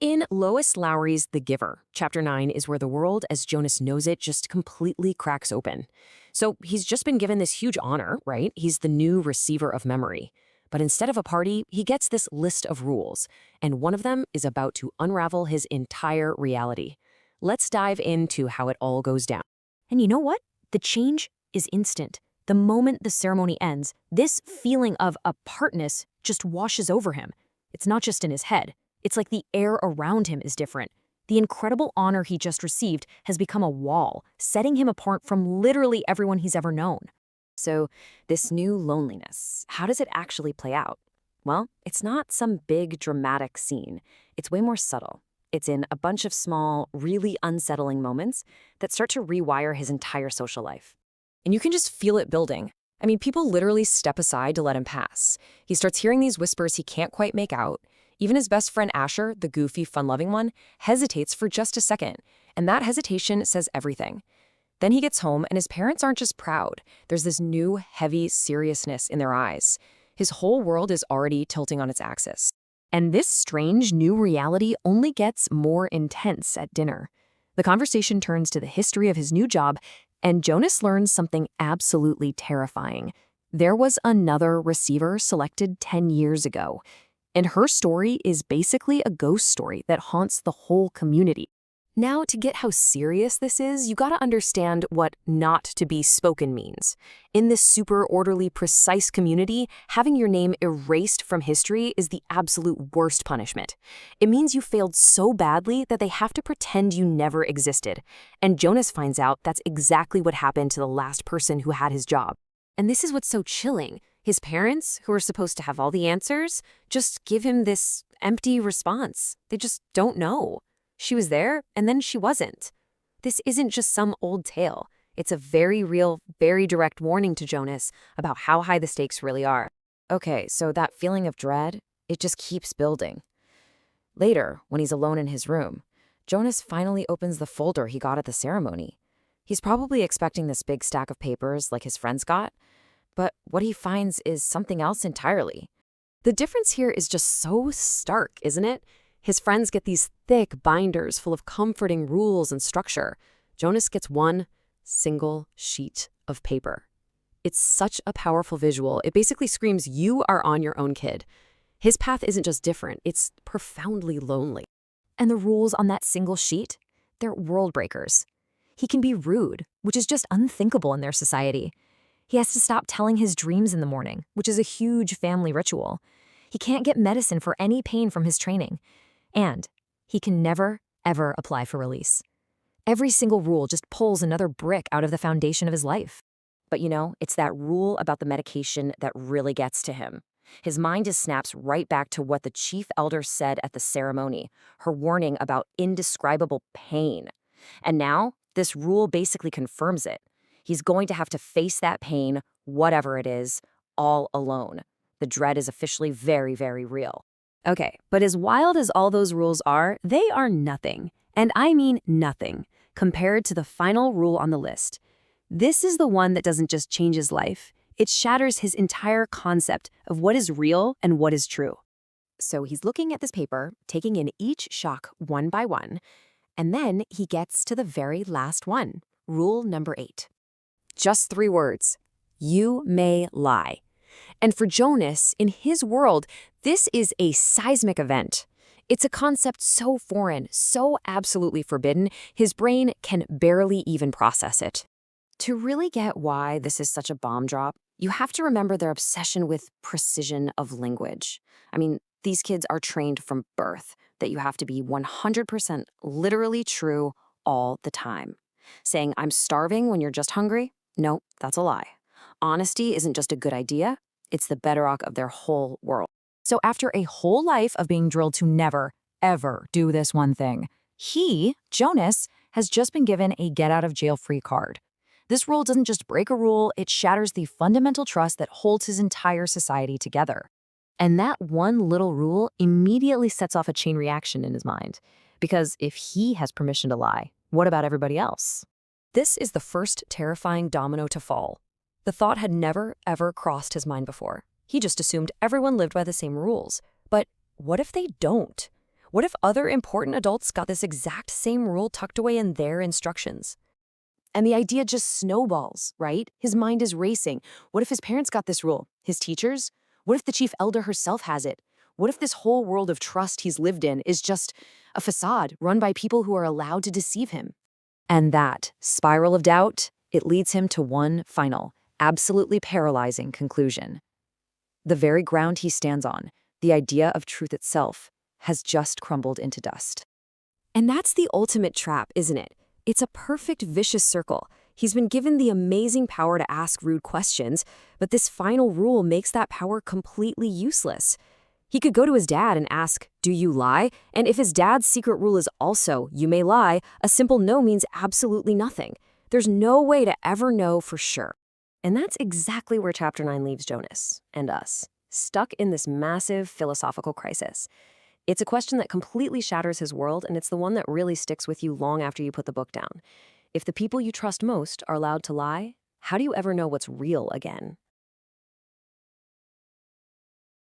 In Lois Lowry's The Giver, Chapter 9 is where the world as Jonas knows it just completely cracks open. So he's just been given this huge honor, right? He's the new receiver of memory. But instead of a party, he gets this list of rules, and one of them is about to unravel his entire reality. Let's dive into how it all goes down. And you know what? The change is instant. The moment the ceremony ends, this feeling of apartness just washes over him. It's not just in his head. It's like the air around him is different. The incredible honor he just received has become a wall, setting him apart from literally everyone he's ever known. So, this new loneliness, how does it actually play out? Well, it's not some big dramatic scene. It's way more subtle. It's in a bunch of small, really unsettling moments that start to rewire his entire social life. And you can just feel it building. I mean, people literally step aside to let him pass. He starts hearing these whispers he can't quite make out. Even his best friend Asher, the goofy, fun-loving one, hesitates for just a second, and that hesitation says everything. Then he gets home, and his parents aren't just proud. There's this new, heavy seriousness in their eyes. His whole world is already tilting on its axis. And this strange new reality only gets more intense at dinner. The conversation turns to the history of his new job, and Jonas learns something absolutely terrifying. There was another receiver selected 10 years ago. And her story is basically a ghost story that haunts the whole community. Now, to get how serious this is, you gotta understand what not to be spoken means. In this super orderly, precise community, having your name erased from history is the absolute worst punishment. It means you failed so badly that they have to pretend you never existed. And Jonas finds out that's exactly what happened to the last person who had his job. And this is what's so chilling. His parents, who are supposed to have all the answers, just give him this empty response. They just don't know. She was there, and then she wasn't. This isn't just some old tale. It's a very real, very direct warning to Jonas about how high the stakes really are. Okay, so that feeling of dread, it just keeps building. Later, when he's alone in his room, Jonas finally opens the folder he got at the ceremony. He's probably expecting this big stack of papers like his friends got, but what he finds is something else entirely. The difference here is just so stark, isn't it? His friends get these thick binders full of comforting rules and structure. Jonas gets one single sheet of paper. It's such a powerful visual. It basically screams, you are on your own, kid. His path isn't just different, it's profoundly lonely. And the rules on that single sheet? They're world breakers. He can be rude, which is just unthinkable in their society. He has to stop telling his dreams in the morning, which is a huge family ritual. He can't get medicine for any pain from his training. And he can never, ever apply for release. Every single rule just pulls another brick out of the foundation of his life. But you know, it's that rule about the medication that really gets to him. His mind just snaps right back to what the chief elder said at the ceremony, her warning about indescribable pain. And now, this rule basically confirms it. He's going to have to face that pain, whatever it is, all alone. The dread is officially very, very real. Okay, but as wild as all those rules are, they are nothing. And I mean nothing, compared to the final rule on the list. This is the one that doesn't just change his life. It shatters his entire concept of what is real and what is true. So he's looking at this paper, taking in each shock one by one, and then he gets to the very last one, rule number 8. Just 3 words. You may lie. And for Jonas, in his world, this is a seismic event. It's a concept so foreign, so absolutely forbidden, his brain can barely even process it. To really get why this is such a bomb drop, you have to remember their obsession with precision of language. I mean, these kids are trained from birth that you have to be 100% literally true all the time. Saying, I'm starving when you're just hungry? No, that's a lie. Honesty isn't just a good idea, it's the bedrock of their whole world. So after a whole life of being drilled to never, ever do this one thing, he, Jonas, has just been given a get-out-of-jail-free card. This rule doesn't just break a rule, it shatters the fundamental trust that holds his entire society together. And that one little rule immediately sets off a chain reaction in his mind. Because if he has permission to lie, what about everybody else? This is the first terrifying domino to fall. The thought had never, ever crossed his mind before. He just assumed everyone lived by the same rules. But what if they don't? What if other important adults got this exact same rule tucked away in their instructions? And the idea just snowballs, right? His mind is racing. What if his parents got this rule? His teachers? What if the chief elder herself has it? What if this whole world of trust he's lived in is just a facade run by people who are allowed to deceive him? And that spiral of doubt, it leads him to one final, absolutely paralyzing conclusion. The very ground he stands on, the idea of truth itself, has just crumbled into dust. And that's the ultimate trap, isn't it? It's a perfect vicious circle. He's been given the amazing power to ask rude questions, but this final rule makes that power completely useless. He could go to his dad and ask, "Do you lie?" And if his dad's secret rule is also, "You may lie," a simple no means absolutely nothing. There's no way to ever know for sure. And that's exactly where Chapter 9 leaves Jonas and us, stuck in this massive philosophical crisis. It's a question that completely shatters his world, and it's the one that really sticks with you long after you put the book down. If the people you trust most are allowed to lie, how do you ever know what's real again?